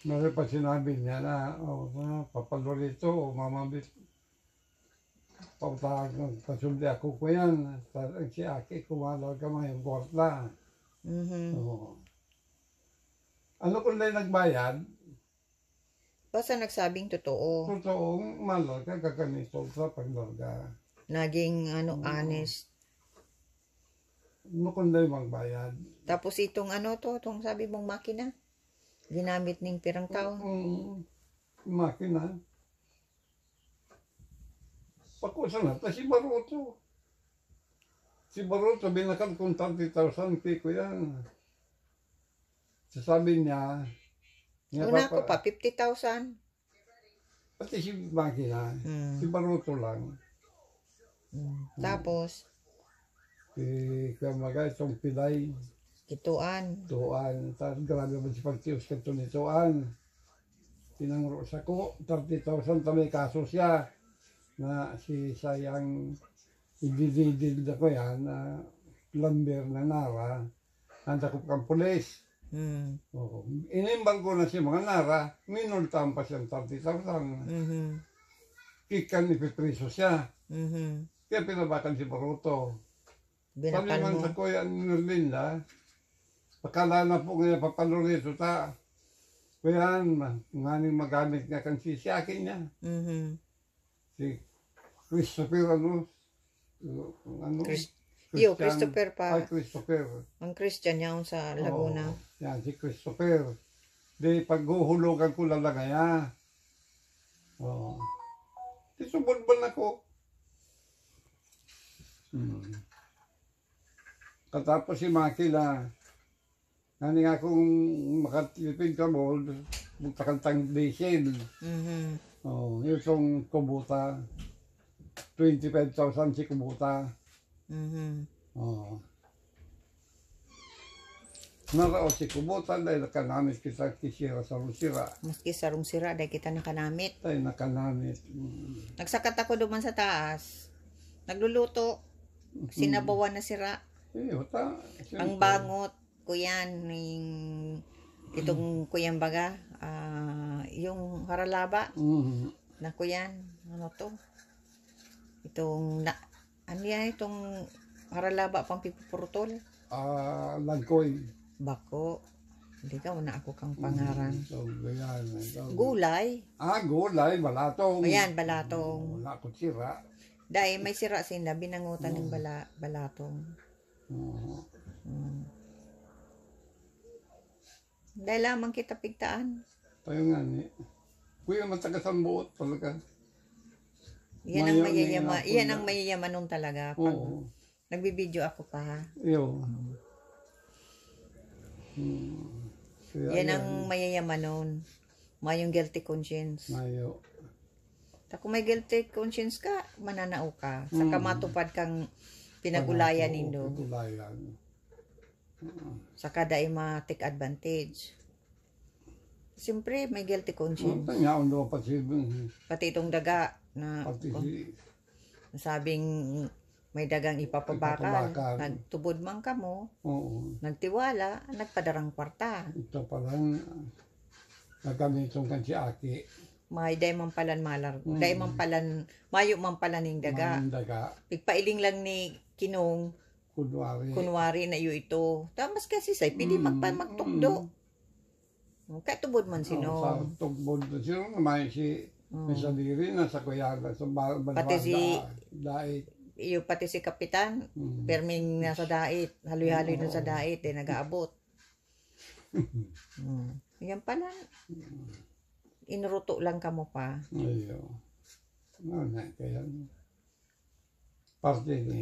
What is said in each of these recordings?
Meron pa sinabi niya na, papalorito o mamabit. Pasundi ako ko yan. Si Aki, kumalaw ka mga yung porta. Oo. Ano kung na nagbayad? Basta nagsabing totoo. Totoong malor ka, kakanito sa paglorga. Naging honest. Ano kung na magbayad? Tapos itong itong sabi mong makina, ginamit ning pirang tao. Makina. Pakusa na, si Baruto. Si Baruto, binakal kong 30,000, ko yan. Sasabi niya, Una ko pa, 50,000. pati si Makina, si Baruto lang. Tapos, Kamaga, itong pilay. Kituan. Tapos grabe mo si Pagtius kito nituan. Tinangro sa ko, 30,000 tamay kaso siya. Na si sayang idididid ko yan, na lumber na nara. Nanda ko kang pulis. Inimbang ko na si mga nara, minultahan pa siyang 30,000. Kikan ipipriso siya. Kaya pinabakan si Baruto. Sabi man sa kuya ni Linda, pakala na po ngayon papalurito ta. Kuya, nganing magamit nga kang sisyakin niya. Si Christopher, Christopher pa. Ay, Christopher. Ang Christian niya sa Laguna. Yan, si Christopher. Di, paghuhulugan ko lalagaya. Di, subulbal ako. Katapos si Makila, nani nga kung makatilipin ka mo, magtakantang diesel. Yung itong kubuta, 25,000 si kubuta. Narao si kubuta dahil nakanamit kita kisira sa rusira. Maski sa rusira dahil kita nakanamit. Dahil nakanamit. Nagsakat ako duman sa taas. Nagluluto. Sinabawan na sira. Ang bangot ko yan. Itong kuyang baga. Yung haralaba. Na kuyan. Ano to? Itong itong haralaba pang pipupurutol. Lagkoy. Bako. Hindi ka, wala ako kang pangaran. Gulay. Gulay, balatong. Ayan, balatong. Wala ko sira. Dahil may sira sila, binangutan ng balatong. Dahil lamang kita pigtaan. Tayo nga ni. Kuya, matagas ang buot talaga. Yan ang mayayaman nung talaga. Pag nagbibideo ako pa. Yan ang mayayaman nun. Mayong guilty conscience. Kung may guilty conscience ka, mananao ka. Saka matupad kang pinagulayan nindo. Saka dahil ma-take advantage. Siyempre, may guilty conscience. Pati itong daga na sabing may dagang ipapabakal. Nagtubod man ka mo, nagtiwala, nagpadarang kwarta. Ito palang nagamitong kan si Aki. May day man palan malar. Day man palan, mayo man palan ning daga. Pigpailing lang ni Kinong. Kunwari na iyo ito. Tamas kasi say, pili magtukdo. Kaya tubod man sino. Sa tubod sino naman si Misaliri na sa Kuyaga. Pati si iyo pati si Kapitan, perming nasa dait, haloy-haloy na sa dait, nag-aabot. Yan pala. Inuruto lang ka mo pa.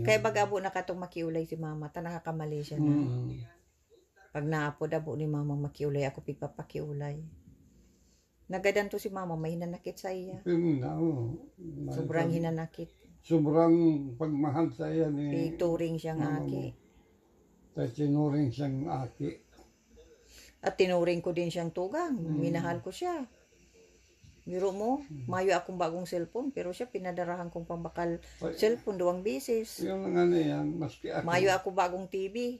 Kaya bagabo na katong makiulay si mama, ta nakakamali siya na. Pag naapo dabo ni mama makiulay, ako pigpapakiulay. Nagadan to si mama, may hinanakit sa iya. Sobrang hinanakit. Sobrang pagmahal sa iya ni... Ituring siyang aki. Tinuring siyang aki. At tinuring ko din siyang tugang. Minahal ko siya. Biro mo, mayo akong bagong cellphone, pero siya pinadarahan kong pambakal cellphone 2 beses. Yung nga na yan, maski ako. Mayo ako bagong TV.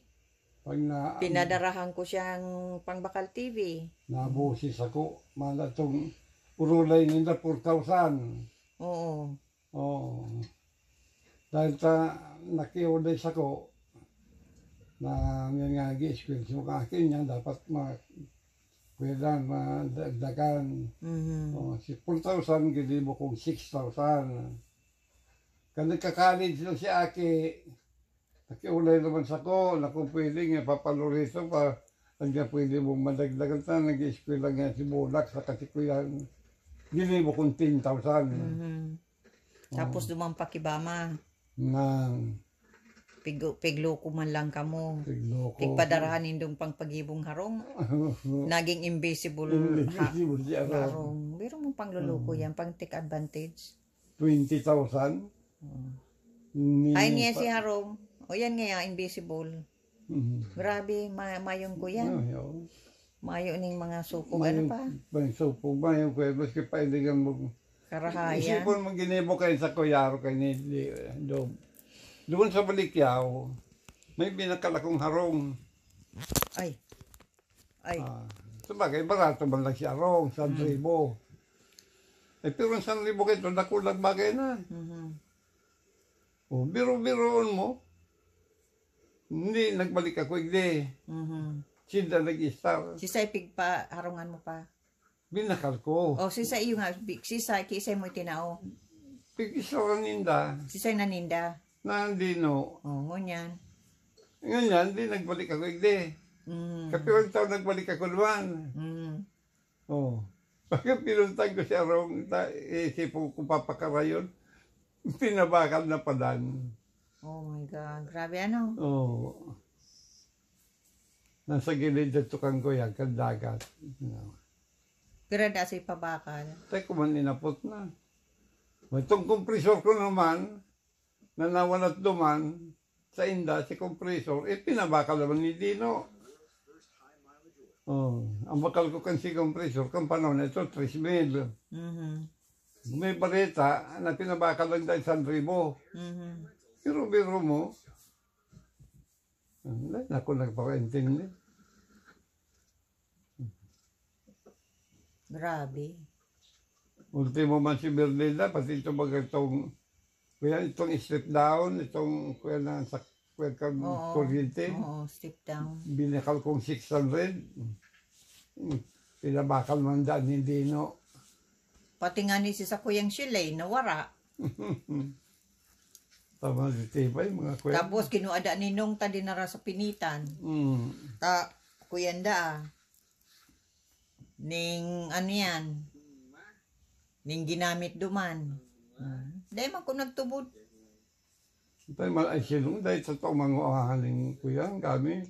Pag na, Pinadarahan ko siyang pangbakal TV. nabusis ako, malatong urulay nila 4,000. Oo. Oo. Dahil nakiulay ako, na nga gi-school sa akin yan, dapat pwedan, madagdagan. Si 4,000, gilibo kong 6,000. Kaya nagka-college lang si Aki, nakiulay naman sa ko, na kung pwede nga papalurito pa, hanggang pwede mong madagdagan na, nag-school lang nga si Bulak sa katikuyan. Gilibo kong 10,000. Tapos dumang pakibama. Nang Pigloko man lang kamo. tigloko. Pigpadarahan indong pangpagibong harong. Naging invisible Invisible si Aro. harong. Biro mo pangluloko yan, pang take advantage. 20,000. Ay niya si harong. O yan nga, invisible. Grabe, mayong ko yan. Mayo ning mga suko. Ano pa? Bang supo ba yung kwebos kaya pailigan mo. Karahayan. Isipon mo ginibo kayo sa Kuyaro kayo ni doon sa Balikyaw, may binakalakong harong. Ay. Sabagay, barato man lang si harong, 1,000. Pero 1,000 kayo, nakulang bagay na. O, biro-biroon mo. Hindi, nagbalik ako, hindi. Sila nag-star. Sisay pigpa, harungan mo pa. Binakal ko. O sisay iyo nga, sisay, kisay mo itinao. Pig-isara ninda. Sisay naninda. Na hindi no. O, ngunyan. Ngayon, hindi nagbalik ako, hindi. Kapirang taon nagbalik ako naman. Oh. Pagka pinuntag ko siya rong, isipon ko papakarayon, pinabakal na padan. Oh my God. Grabe ano? Oh. Nasa gilid na tukang ko yan, kandagat. Pero da sa ipabakal. Tayo ko man inapot na. Itong kompresor ko naman, na nawalat duman, sa inda, si kompresor, pinabakal naman ni Dino. Oh, ang bakal ko kan si kompresor, kang panahon na ito, 3,000. May balita na pinabakal lang dahil 1,000. Pero biro mo, ako nagpakaintindi. Grabe. Ultimo man si Bernilda, pati ito itong step down, itong kuya na sa kuya kang kuryente. Oo, step down. Binakal kong 600. Pinabakal man daan, hindi no. Pati nga ni si sa Kuyang Shilay, nawara. Tama si Tipay, mga kuya. Tapos kinuada ni Nong ta dinara sa pinitan. Ta kuyanda ning ano yan. Ning ginamit duman. Dahil man ko nagtubod. Tayo man ay sinong, dahil sa itong mga ahaling kuya, kami.